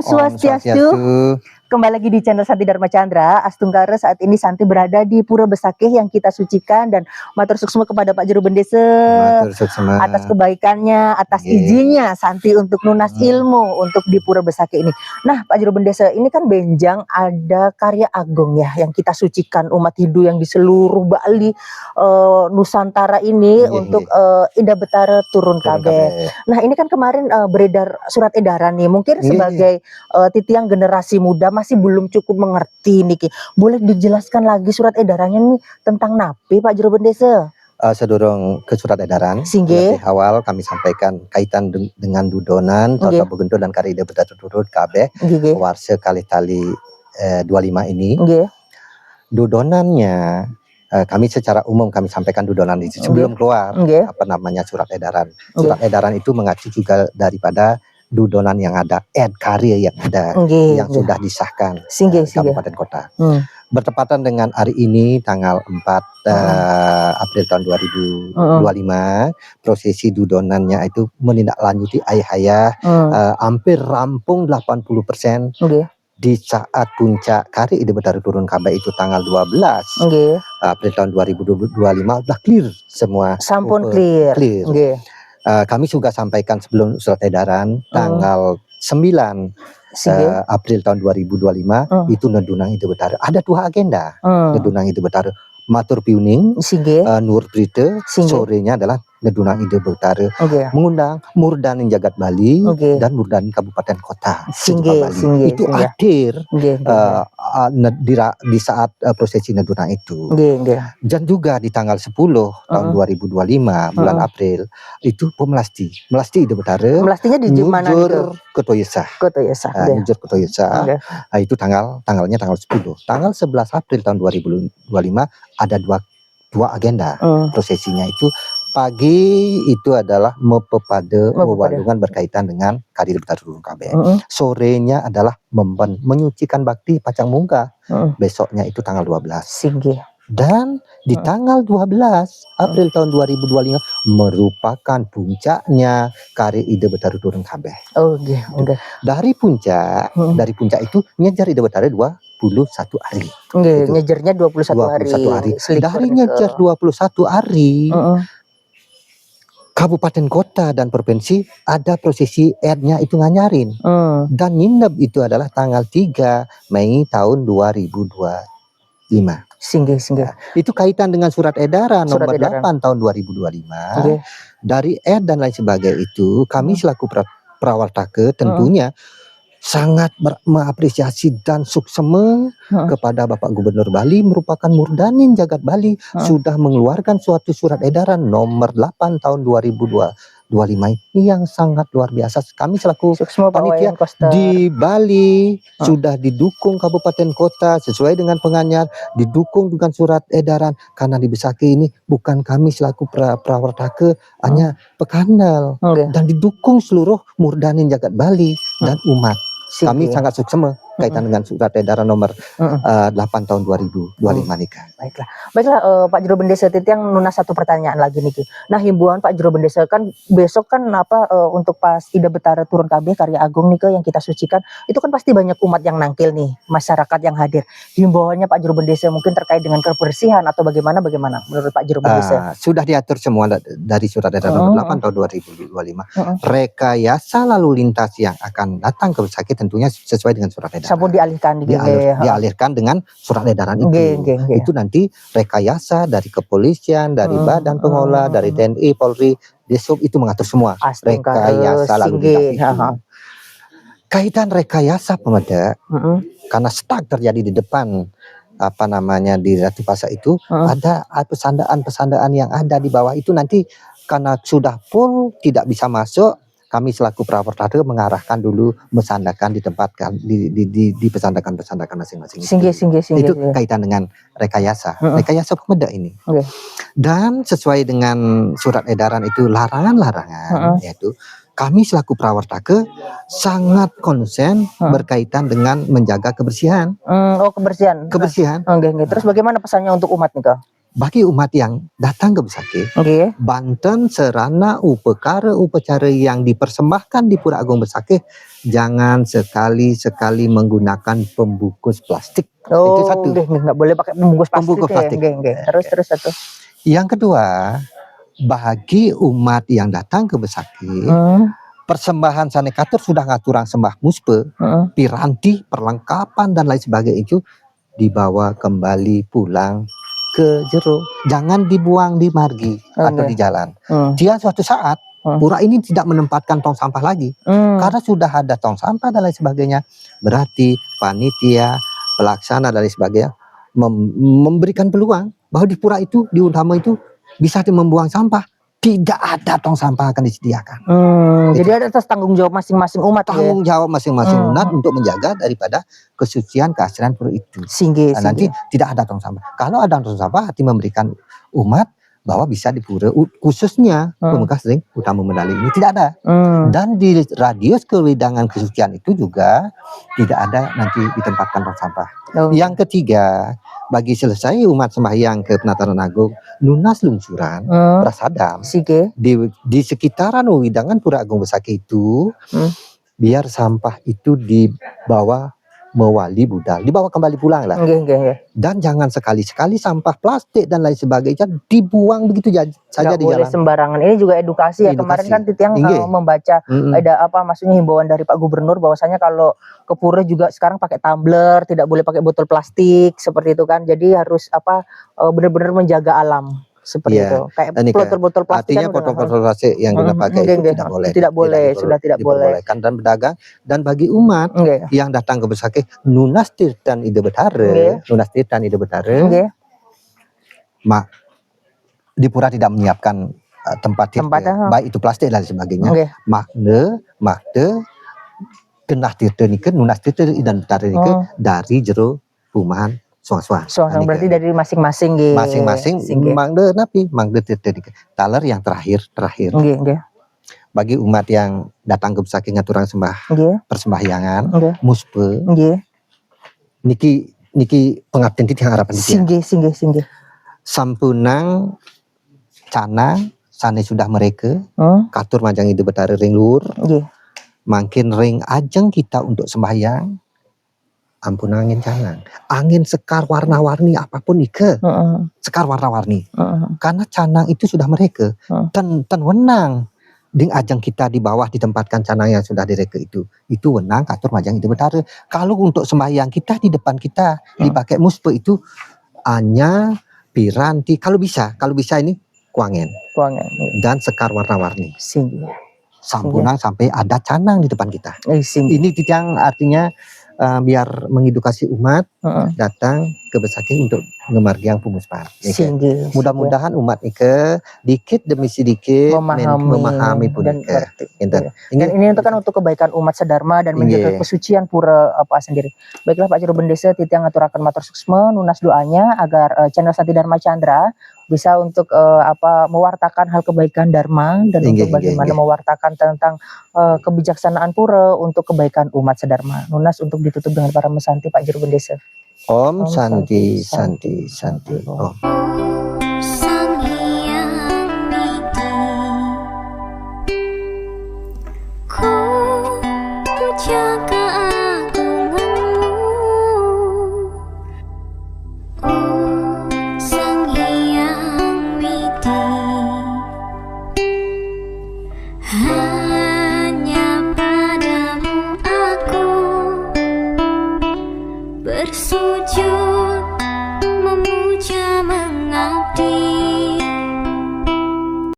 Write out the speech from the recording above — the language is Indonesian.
Om Swastiastu. Kembali lagi di channel Santi Dharma Chandra. Astungkara, saat ini Santi berada di Pura Besakeh yang kita sucikan, dan matur suksma kepada Pak Juru Bendese atas kebaikannya, atas izinnya Santi untuk nunas ilmu untuk di Pura Besakeh ini. Nah, Pak Juru Bendese, ini kan benjang ada karya agung ya yang kita sucikan umat Hindu yang di seluruh Bali, Nusantara ini untuk Ida Betara turun kabeh. Nah, ini kan kemarin beredar surat edaran nih, mungkin sebagai titiang generasi muda masih belum cukup mengerti niki. Boleh dijelaskan lagi surat edarannya nih tentang napi, Pak Juru Bendese? Sedurung ke surat edaran, Singgih. lebih awal kami sampaikan kaitan dengan dudonan, Toto Begento dan Kari Ida Betara turun kabeh, warse kali tali 25 ini. Dudonannya kami secara umum kami sampaikan dudonan itu sebelum keluar apa namanya surat edaran. Surat edaran itu mengacu juga daripada dudonan yang ada, karya yang ada, yang sudah disahkan Kabupaten Kota. Bertepatan dengan hari ini tanggal 4 April tahun 2025, prosesi dudonannya itu menindaklanjuti ayah hampir rampung 80%. Di saat puncak Kari Ida Betara turun kabeh itu tanggal 12 April tahun 2025 udah clear semua. Sampun clear. Kami juga sampaikan sebelum surat edaran tanggal 9 April tahun 2025 itu Nedunang Ida Betara. Ada dua agenda Nedunang Ida Betara. Matur piuning, Nur Brite, sorenya adalah Nedunang Ida Betara, mengundang Murdanin Jagat Bali dan Murdanin Kabupaten Kota Bali. Itu hadir di saat prosesi Nedunang itu. Dan juga di tanggal 10 tahun 2025 bulan April itu pemelasti Ida Betara. Melastinya di mana itu? Kertoyesah. Nujur Kertoyesah. Itu tanggalnya tanggal 10. Tanggal 11 April tahun 2025 ada dua agenda prosesinya. Itu pagi itu adalah mepepade wewanungan berkaitan dengan Kari Ida Betara turun kabeh. Sorenya adalah menyucikan bakti pacang munggah. Besoknya itu tanggal 12. Dan di tanggal 12 April tahun 2025 merupakan puncaknya Kari Ida Betara turun kabeh. Dari puncak itu ngejar Ida Betara 21 hari. Ngejarnya 21 hari. Dari ngejar 21 hari, Kabupaten Kota dan Provinsi ada prosesi nya itu nganyarin. Dan nginep itu adalah tanggal 3 Mei tahun 2025. Itu kaitan dengan surat edaran nomor 8 tahun 2025. Dari dan lain sebagainya itu kami selaku prawartake tentunya sangat mengapresiasi dan suksema kepada Bapak Gubernur Bali merupakan Murdanin Jagat Bali sudah mengeluarkan suatu surat edaran nomor 8 tahun 2025 ini yang sangat luar biasa. Kami selaku panitia di Bali sudah didukung Kabupaten Kota sesuai dengan penganyar, didukung dengan surat edaran karena di Besakeh ini bukan kami selaku prawartake hanya pekandal dan didukung seluruh Murdanin Jagat Bali dan umat. Kami sangat suksema kaitan dengan surat edaran nomor 8 tahun 2025 nikah. Baiklah Pak Juru Bendese, titiang nunas satu pertanyaan lagi niki. Nah, himbauan Pak Juru Bendese kan besok kan untuk pas Ida Betara turun kabeh karya agung nih yang kita sucikan, itu kan pasti banyak umat yang nangkil nih, masyarakat yang hadir. Himbauannya Pak Juru Bendese mungkin terkait dengan kebersihan atau bagaimana menurut Pak Juru Bendese? Sudah diatur semua dari surat edaran nomor 8 tahun 2025. Rekayasa lalu lintas yang akan datang ke Besakeh tentunya sesuai dengan surat edaran. Sabun dialirkan dengan surat edaran itu. Itu nanti rekayasa dari kepolisian, dari badan pengelola, dari TNI, Polri, Dishub itu mengatur semua rekayasa lalu lintas itu. Kaitan rekayasa pemuda, karena stuck terjadi di depan di Ratu Pasar itu ada pesandaan yang ada di bawah itu nanti karena sudah full tidak bisa masuk. Kami selaku prawartake mengarahkan dulu mesandakan ditempatkan di pesandakan masing-masing. Itu kaitan dengan rekayasa pemuda ini. Dan sesuai dengan surat edaran itu larangan yaitu kami selaku prawartake sangat konsen berkaitan dengan menjaga kebersihan. Kebersihan. Terus Terus bagaimana pesannya untuk umat nih, Kak? bagi umat yang datang ke Besakih, Banten serana upekara upacara yang dipersembahkan di Pura Agung Besakih jangan sekali-sekali menggunakan pembungkus plastik. Itu satu. Nggak boleh pakai pembungkus plastik. Terus satu. Yang kedua, bagi umat yang datang ke Besakih, persembahan sanekatur sudah ngaturang sembah muspe, piranti, perlengkapan dan lain sebagainya itu dibawa kembali pulang ke jero, jangan dibuang di margi atau di jalan. Dia suatu saat pura ini tidak menempatkan tong sampah lagi, karena sudah ada tong sampah dan lain sebagainya. Berarti panitia, pelaksana dan lain sebagainya memberikan peluang bahwa di pura itu, di utama itu bisa membuang sampah. Tidak ada tong sampah akan disediakan. Jadi ada atas tanggung jawab masing-masing umat. Tanggung jawab masing-masing umat untuk menjaga daripada kesucian keaslian pura itu. Nanti tidak ada tong sampah. Kalau ada tong sampah, hati memberikan umat bahwa bisa di pura, khususnya pemegang sering utama medali ini tidak ada. Dan di radius kewedangan kesucian itu juga tidak ada nanti ditempatkan tong sampah. Yang ketiga, bagi selesai umat sembahyang ke Penataran Agung, lunas lungsuran prasadam di sekitaran wedangan Pura Agung Besakih itu, biar sampah itu dibawa mewali budal, dibawa kembali pulang lah. Dan jangan sekali-sekali sampah plastik dan lain sebagainya dibuang begitu saja di jalan. Sembarangan. Ini juga edukasi ya. Kemarin kan Titiang membaca ada maksudnya himbauan dari Pak Gubernur bahwasanya kalau ke pura juga sekarang pakai tumbler, tidak boleh pakai botol plastik seperti itu kan. Jadi harus benar-benar menjaga alam. Seperti itu, kayak botol-botol plastik. Artinya botol-botol plastik yang kita pakai itu tidak boleh. Sudah tidak boleh. Dan berdagang. Dan bagi umat yang datang ke Besakih, Nunas Tirtan Ide Betara, di pura tidak menyiapkan tempat baik itu plastik dan sebagainya. Makde Genah Tirta nike, Nunas Tirta dan Betara nike dari jero rumahan Soang. Berarti dari masing-masing mangde Tirta nike. Taler yang terakhir. Bagi umat yang datang ke Besakih ngaturang persembahyangan, muspe. Niki pengabdian titih harapan singgih. Sampunang canang sane sudah mereka katur manjang Ide Betara ring lur. Makin ring ajeng kita untuk sembahyang. Ampun angin canang, angin sekar warna-warni apapun ike, sekar warna-warni. Karena canang itu sudah mereka, dan wenang. Ding ajang kita di bawah ditempatkan canang yang sudah direka itu wenang katur majang Ide Betara. Kalau untuk sembahyang kita di depan kita dipakai muspe itu hanya piranti. Kalau bisa ini kuangen. Dan sekar warna-warni. Sampunang sampai ada canang di depan kita. Ini yang artinya biar mengedukasi umat datang ke Besakih untuk ngemargiang pumuspan. Mudah-mudahan umat Ike dikit demi sedikit memahami pun Ike. Dan ini untuk kebaikan umat sedharma dan menjaga kesucian pura sendiri. Baiklah Pak Juru Bendesa, Titiang ngaturaken matur suksma nunas doanya agar channel Santi Dharma Chandra bisa untuk mewartakan hal kebaikan dharma dan untuk bagaimana mewartakan tentang kebijaksanaan pura untuk kebaikan umat sedharma. Nunas untuk ditutup dengan para mesanti Pak Juru Bendesa. Om Santi. Om. Sang Hyang Widi, ku puja keagunganmu. Sang Hyang Widi, hanya padamu aku bersujud.